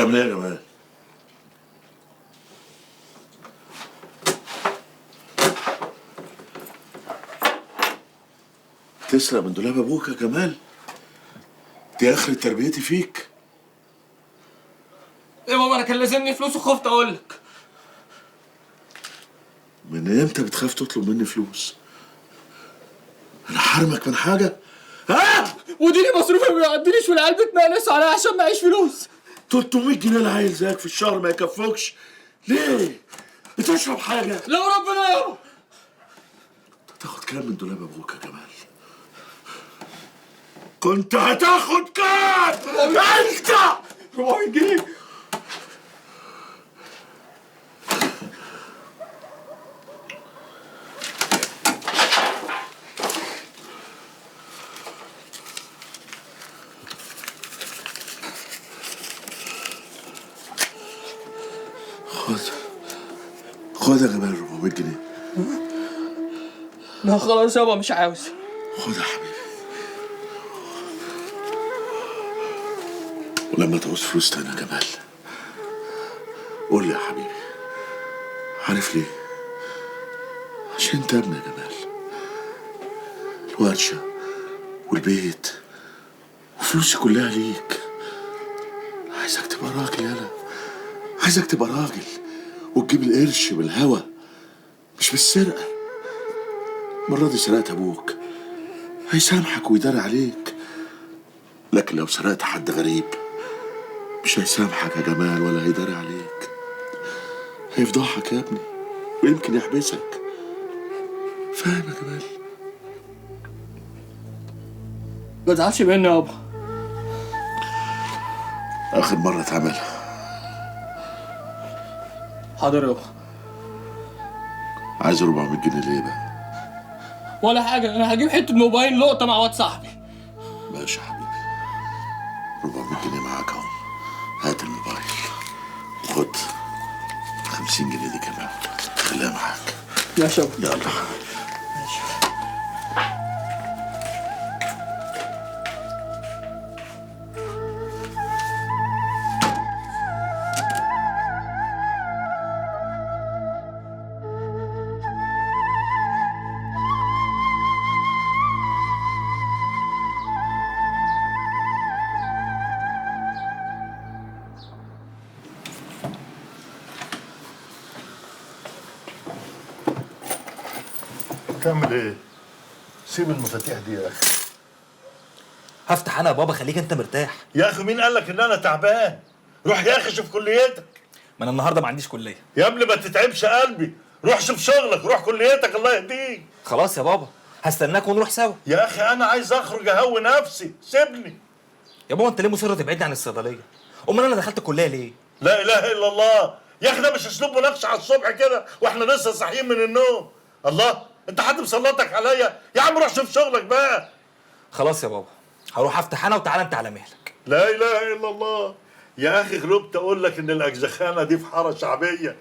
بتعمل ايه يا جمال؟ تسرق من دولاب ابوك يا جمال؟ دي اخر تربيتي فيك. يا بابا انا كان لازمني فلوس وخفت اقول لك. من امتى بتخاف تطلب مني فلوس؟ انا حرمك من حاجه؟ ها؟ وديني مصروفي ما بيعديليش والعيال بتنقلص عليا عشان معيش فلوس. 300 جنيه العيل زيك في الشهر ما يكفوكش. ليه؟ بتشرب حاجه؟ لا ربنا يابا. تاخد كام من دولاب ابوك يا جمال؟ كنت هتاخد كام؟ انت 400 جنيه. خد يا جمال 400 جنيه. لا خلاص يابا مش عاوز. خد يا حبيبي. ولما تعوز فلوس تاني يا جمال قول لي يا حبيبي. عارف ليه؟ عشان انت ابني يا جمال. الورشة والبيت وفلوسي كلها ليك. عايزك تبقى راجل يالا. عايزك تبقى راجل وتجيب القرش بالهوا مش بالسرقة. المرة دي سرقت ابوك هيسامحك ويداري عليك، لكن لو سرقت حد غريب مش هيسامحك يا جمال ولا هيداري عليك. هيفضحك يا ابني ويمكن يحبسك. فاهم يا جمال؟ ما تزعلش مني يابا. آخر مرة اتعمل. حاضر يابا. عايز 400 جنيه ليه بقى؟ ولا حاجة، أنا هجيب حتة موبايل لقطة مع واد صاحبي. ماشي يا حبيبي. 400 جنيه معاك اهو. هات الموبايل وخد 50 جنيه دي كمان خليها معاك. ماشي يابا. يلا. ماشي. تعمل ايه؟ سيب المفاتيح دي يا اخي. هفتح انا يا بابا، خليك انت مرتاح. يا اخي مين قال لك ان انا تعبان؟ روح يا اخي شوف كليتك. ما انا النهارده ما عنديش كليه. يا ابني ما تتعبش قلبي، روح شوف شغلك، روح كليتك الله يهديك. خلاص يا بابا هستناك ونروح سوا. يا اخي انا عايز اخرج اهوي نفسي، سيبني. يا بابا انت ليه مصر تبعدني عن الصيدليه؟ امال انا دخلت الكليه ليه؟ لا اله الا الله، يا اخي ده مش اسلوب مناقشه على الصبح كده واحنا لسه صاحيين من النوم. الله، انت حد مسلطك عليا؟ يا عم روح شوف شغلك بقى. خلاص يا بابا هروح افتح انا وتعالى انت على مهلك. لا اله الا الله. يا اخي غلبت اقول لك ان الاجزخانه دي في حاره شعبيه،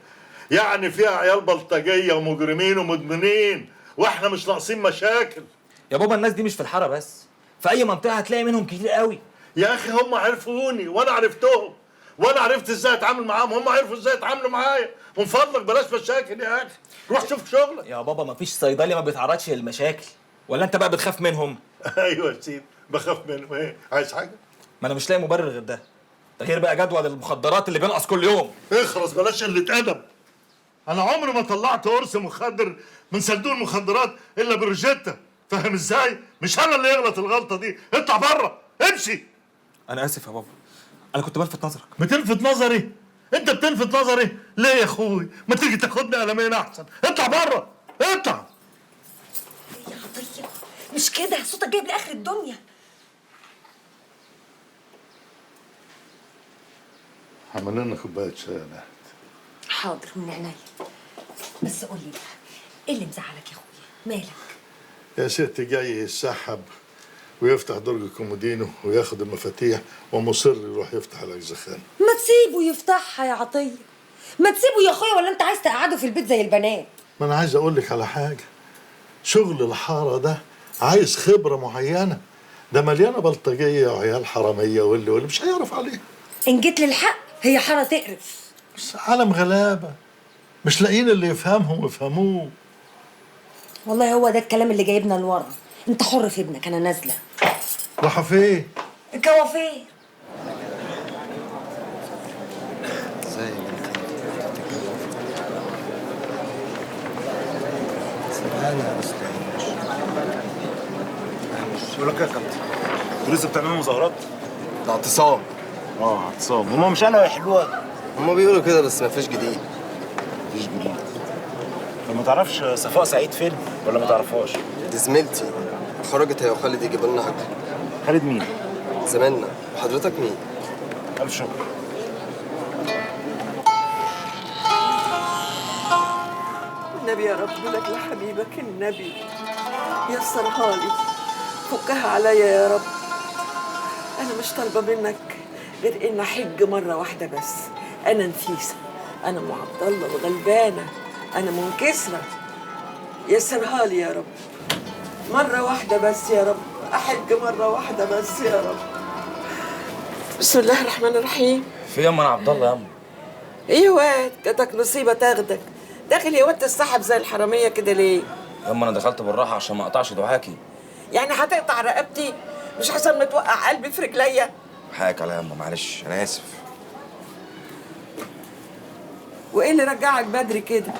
يعني فيها عيال بلطجيه ومجرمين ومدمنين، واحنا مش ناقصين مشاكل. يا بابا الناس دي مش في الحاره بس، في اي منطقه هتلاقي منهم كتير قوي. يا اخي هم عرفوني وانا عرفتهم، وانا عرفت ازاي اتعامل معاهم، هم عرفوا ازاي يتعاملوا معايا. من فضلك بلاش مشاكل يا اخي، روح شوف شغلك. يا بابا مفيش صيدلي ما بيتعرضش للمشاكل، ولا انت بقى بتخاف منهم؟ ايوه يا سيدي بخاف منهم. ايه عايز حاجه؟ ما انا مش لاقي مبرر غير ده غير بقى جدول المخدرات اللي بينقص كل يوم. اخرس بلاش قله ادب. انا عمري ما طلعت قرص مخدر من صندوق المخدرات الا بالروجيتا، فاهم ازاي؟ مش انا اللي يغلط الغلطه دي. اطلع بره، امشي. انا اسف يا بابا، انا كنت بلفت نظرك. بتلفت نظري؟ انت بتلفت نظري ليه يا اخوي؟ ما تيجي تاخدني قلمين احسن. اطلع بره، اطلع. يا عطية مش كده، صوتك جايب لاخر الدنيا. عمل لنا كوبايه شاي يا نهد. حاضر من عينيا، بس قول لي بقى ايه اللي مزعلك يا اخويا؟ مالك؟ يا ستي جاي يسحب ويفتح درج الكومودينو وياخد المفاتيح ومصر يروح يفتح الاجزخانه. ما تسيبه يفتحها يا عطية، ما تسيبه يا اخويا، ولا انت عايز تقعده في البيت زي البنات؟ ما انا عايز اقول لك على حاجه، شغل الحاره ده عايز خبره معينه، ده مليانه بلطجيه وعيال حراميه واللي مش هيعرف عليه. ان جيت للحق هي حارة تقرف. بس عالم غلابه، مش لاقيين اللي يفهمهم ويفهموه. والله هو ده الكلام اللي جايبنا لورا. انت حر في ابنك، انا نازله. راحوا فين؟ الكوافير. ازاي يا بنتي؟ سبحان يا استاذ. بقول لك يا كابتن، انتوا لسه بتعملوا مظاهرات؟ ده اعتصام. اعتصام، هما مش قالوا هيحلوها؟ هما بيقولوا كده بس مفيش جديد. مفيش جديد. طب ما تعرفش صفاء سعيد فين ولا ما تعرفهاش؟ دي زميلتي، خرجت هي وخالد يجيبوا لنا حاجه. خالد مين؟ زماننا. وحضرتك مين؟ ألف شكر. النبي يا رب لك لحبيبك النبي، يسرها لي، فكها عليا يا رب. أنا مش طالبة منك غير إن أحج مرة واحدة بس. أنا نفيسة، أنا أم عبد الله الغلبانة، أنا منكسرة. يسرها لي يا رب، مرة واحدة بس يا رب، أحج مرة واحدة بس يا رب. بسم الله الرحمن الرحيم. في يما انا عبد الله يما. إيه يا واد، جاتك نصيبة تاخدك. داخل يا واد تسحب زي الحرامية كده ليه؟ يما انا دخلت بالراحه عشان ما اقطعش دعاكي. يعني هتقطع رقبتي؟ مش حسن ما توقع قلبي في رجليا؟ حقك عليا يما، معلش انا اسف. وايه اللي رجعك بدري كده؟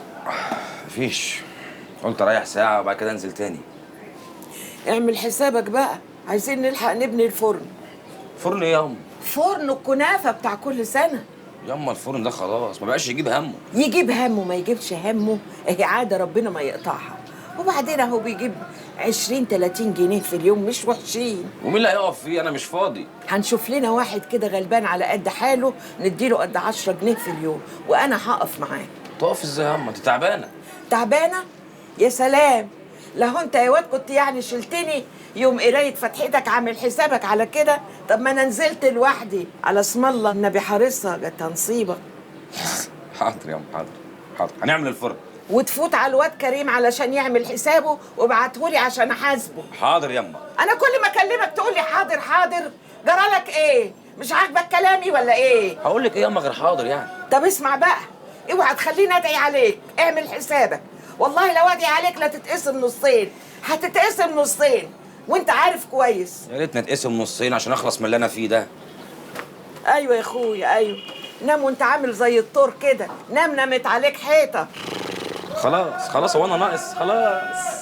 مفيش، قلت اريح ساعه وبعد كده انزل تاني. اعمل حسابك بقى، عايزين نلحق نبني الفرن. فرن ايه يما؟ فرن الكنافه بتاع كل سنه. يما الفرن ده خلاص ما بقاش يجيب همه. يجيب همه ما يجيبش همه، اهي عاده ربنا ما يقطعها. وبعدين اهو بيجيب 20 30 جنيه في اليوم، مش وحشين. ومين اللي هيقف فيه؟ انا مش فاضي. هنشوف لنا واحد كده غلبان على قد حاله نديله قد 10 جنيه في اليوم، وانا هقف معاه. تقف ازاي يا يما؟ انت تعبانه. تعبانه؟ يا سلام، لو انت يا واد كنت يعني شلتني يوم قرايه فتحتك عامل حسابك على كده. طب ما انا نزلت لوحدي على اسم الله، النبي حارسها جاتها نصيبه. حاضر يا يما، حاضر حاضر، هنعمل الفرن. وتفوت على الواد كريم علشان يعمل حسابه وابعتهولي عشان احاسبه. حاضر يما. انا كل ما اكلمك تقول لي حاضر حاضر، جرالك ايه؟ مش عاجبك كلامي ولا ايه؟ هقول لك ايه يما غير حاضر يعني؟ طب اسمع بقى، اوعى تخليني ادعي عليك، اعمل حسابك. والله لو ادعي عليك لا تتقسم نصين، هتتقسم نصين وانت عارف كويس. يا ريت نتقسم نصين عشان اخلص من اللي انا فيه ده. ايوه يا اخويا ايوه، نام وانت عامل زي الطور كده، نام نامت عليك حيطه. خلاص خلاص، هو انا ناقص؟ خلاص.